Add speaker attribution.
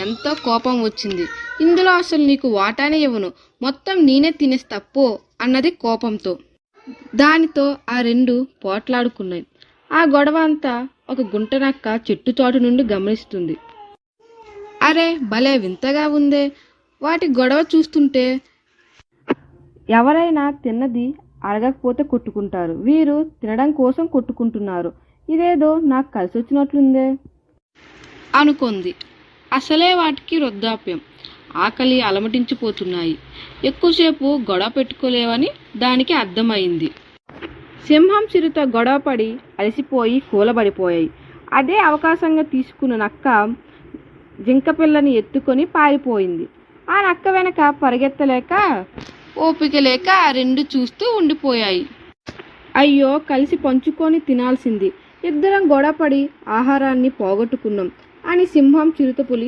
Speaker 1: ఎంతో కోపం వచ్చింది. ఇందులో అసలు నీకు వాటానే ఇవ్వను, మొత్తం నేనే తినేస్తా పో అన్నది కోపంతో. దానితో ఆ రెండు పోట్లాడుకున్నాయి. ఆ గొడవ అంతా ఒక గుంటనక్క చెట్టు చాటు నుండి గమనిస్తుంది. అరే భలే వింతగా ఉందే, వాటి గొడవ చూస్తుంటే ఎవరైనా తిన్నది అరగకపోతే కొట్టుకుంటారు, వీరు తినడం కోసం కొట్టుకుంటున్నారు, ఇదేదో నాకు కలిసి వచ్చినట్లుందే అనుకుంది. అసలే వాటికి వృద్ధాప్యం, ఆకలి అలమటించిపోతున్నాయి, ఎక్కువసేపు గొడవ పెట్టుకోలేవని దానికి అర్థమైంది. సింహం చిరుత గొడవపడి అలసిపోయి కూలబడిపోయాయి. అదే అవకాశంగా తీసుకున్న నక్క జింక పిల్లని ఎత్తుకొని పారిపోయింది. ఆ నక్క వెనక పరిగెత్తలేక ఓపిక లేక ఆ రెండు చూస్తూ ఉండిపోయాయి. అయ్యో కలిసి పంచుకొని తినాల్సింది, ఇద్దరం గొడవపడి ఆహారాన్ని పోగొట్టుకున్నాం అని సింహం చిరుతపులి